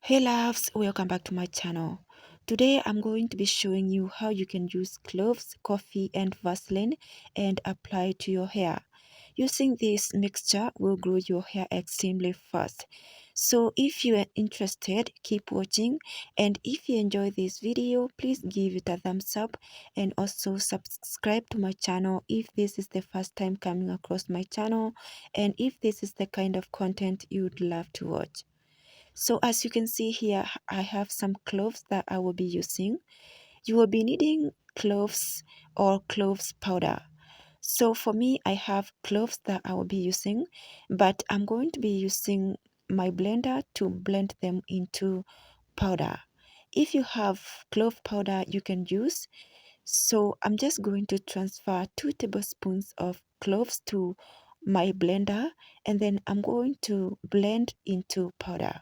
Hey loves, welcome back to my channel. Today I'm going to be showing you how you can use cloves, coffee and Vaseline and apply to your hair. Using this mixture will grow your hair extremely fast. So if you are interested, keep watching, and if you enjoy this video, please give it a thumbs up and also subscribe to my channel if this is the first time coming across my channel and if this is the kind of content you would love to watch. So as you can see here, I have some cloves that I will be using. You will be needing cloves or cloves powder. So for me, I have cloves that I will be using, but I'm going to be using my blender to blend them into powder. If you have clove powder, you can use. So I'm just going to transfer 2 tablespoons of cloves to my blender, and then I'm going to blend into powder.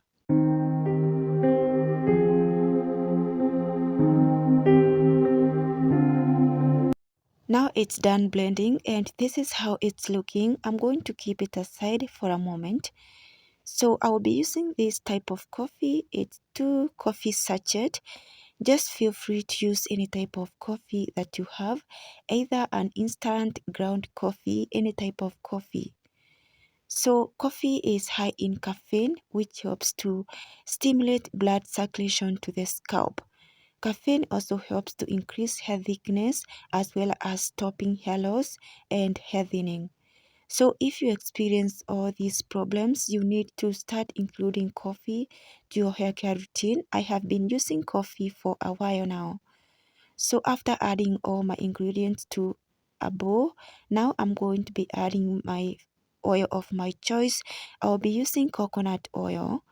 Now it's done blending and this is how it's looking. I'm going to keep it aside for a moment. So I will be using this type of coffee. It's 2 coffee sachet. Just feel free to use any type of coffee that you have, either an instant ground coffee, any type of coffee. So coffee is high in caffeine, which helps to stimulate blood circulation to the scalp. Caffeine also helps to increase hair thickness as well as stopping hair loss and hair thinning. So if you experience all these problems, you need to start including coffee to your hair care routine. I have been using coffee for a while now. So after adding all my ingredients to a bowl, now I'm going to be adding my oil of my choice. I'll be using coconut oil.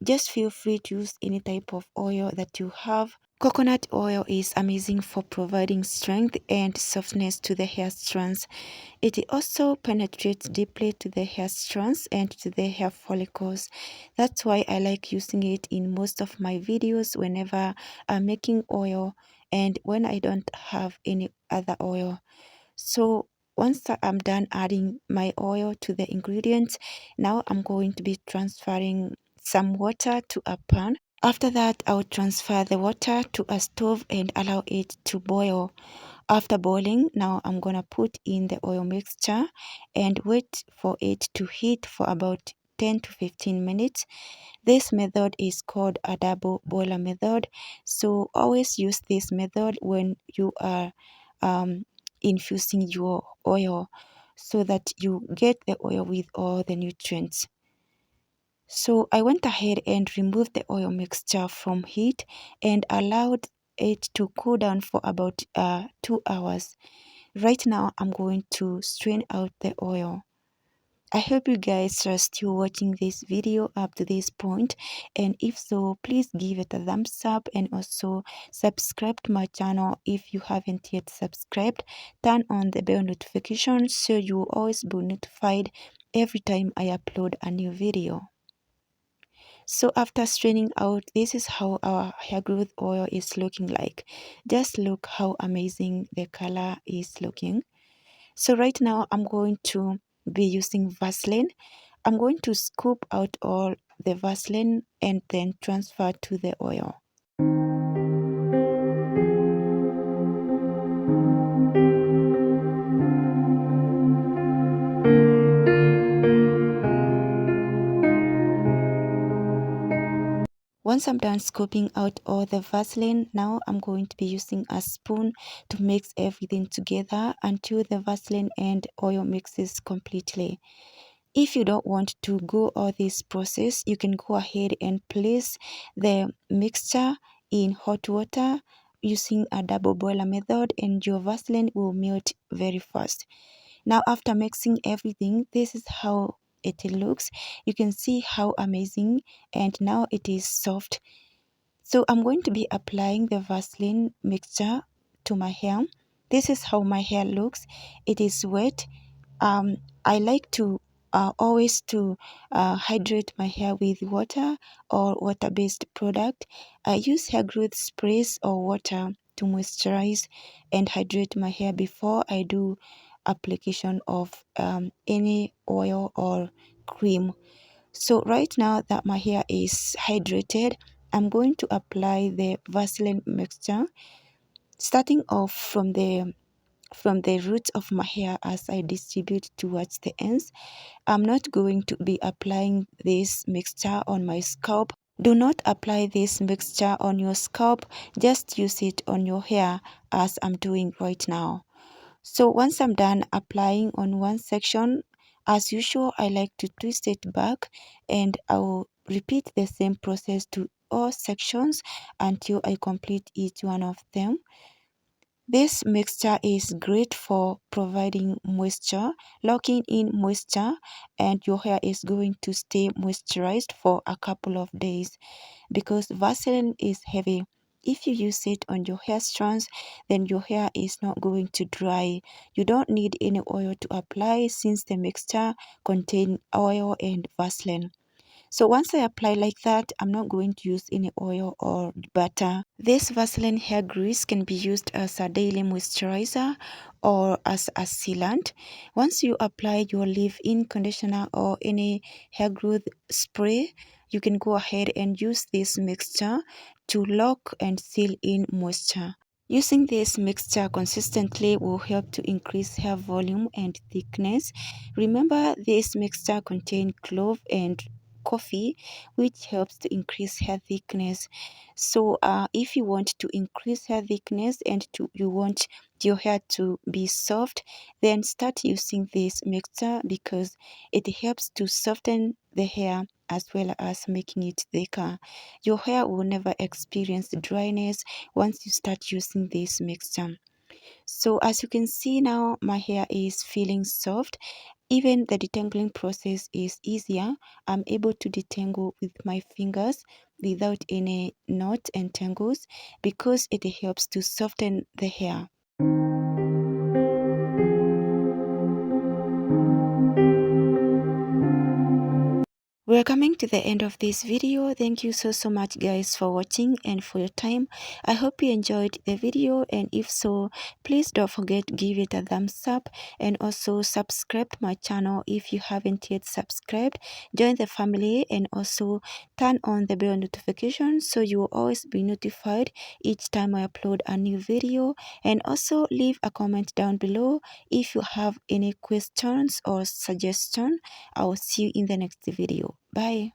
Just feel free to use any type of oil that you have. Coconut oil is amazing for providing strength and softness to the hair strands. It also penetrates deeply to the hair strands and to the hair follicles. That's why I like using it in most of my videos whenever I'm making oil and when I don't have any other oil. So once I'm done adding my oil to the ingredients, now I'm going to be transferring some water to a pan. After that, I'll transfer the water to a stove and allow it to boil. After boiling, now I'm gonna put in the oil mixture and wait for it to heat for about 10 to 15 minutes. This method is called a double boiler method. So always use this method when you are infusing your oil so that you get the oil with all the nutrients. So I went ahead and removed the oil mixture from heat and allowed it to cool down for about 2 hours. Right now I'm going to strain out the oil. I hope you guys are still watching this video up to this point, and if so, please give it a thumbs up and also subscribe to my channel if you haven't yet subscribed. Turn on the bell notification so you will always be notified every time I upload a new video. So after straining out, this is how our hair growth oil is looking like. Just look how amazing the color is looking. So right now I'm going to be using Vaseline. I'm going to scoop out all the Vaseline and then transfer to the oil. Once I'm done scooping out all the Vaseline, now I'm going to be using a spoon to mix everything together until the Vaseline and oil mixes completely. If you don't want to go all this process, you can go ahead and place the mixture in hot water using a double boiler method and your Vaseline will melt very fast. Now after mixing everything, this is how it looks. You can see how amazing, and now it is soft. So I'm going to be applying the Vaseline mixture to my hair. This is how my hair looks. It is wet. I like to always to hydrate my hair with water or water-based product. I use hair growth sprays or water to moisturize and hydrate my hair before I do application of any oil or cream. So right now that my hair is hydrated, I'm going to apply the Vaseline mixture, starting off from the root of my hair as I distribute towards the ends. I'm not going to be applying this mixture on my scalp. Do not apply this mixture on your scalp, just use it on your hair as I'm doing right now. So once I'm done applying on one section, as usual, I like to twist it back, and I will repeat the same process to all sections until I complete each one of them. This mixture is great for providing moisture, locking in moisture, and your hair is going to stay moisturized for a couple of days because Vaseline is heavy. If you use it on your hair strands, then your hair is not going to dry. You don't need any oil to apply since the mixture contains oil and Vaseline. So once I apply like that, I'm not going to use any oil or butter. This Vaseline hair grease can be used as a daily moisturizer or as a sealant. Once you apply your leave-in conditioner or any hair growth spray, you can go ahead and use this mixture to lock and seal in moisture. Using this mixture consistently will help to increase hair volume and thickness. Remember, this mixture contains clove and coffee, which helps to increase hair thickness. So if you want to increase hair thickness and you want your hair to be soft, then start using this mixture because it helps to soften the hair as well as making it thicker. Your hair will never experience dryness once you start using this mixture. So as you can see now, my hair is feeling soft. Even the detangling process is easier. I'm able to detangle with my fingers without any knot and tangles because it helps to soften the hair. We're coming to the end of this video. Thank you so much guys for watching and for your time. I hope you enjoyed the video, and if so, please don't forget to give it a thumbs up and also subscribe to my channel if you haven't yet subscribed. Join the family and also turn on the bell notification so you will always be notified each time I upload a new video, and also leave a comment down below if you have any questions or suggestions. I will see you in the next video. Bye.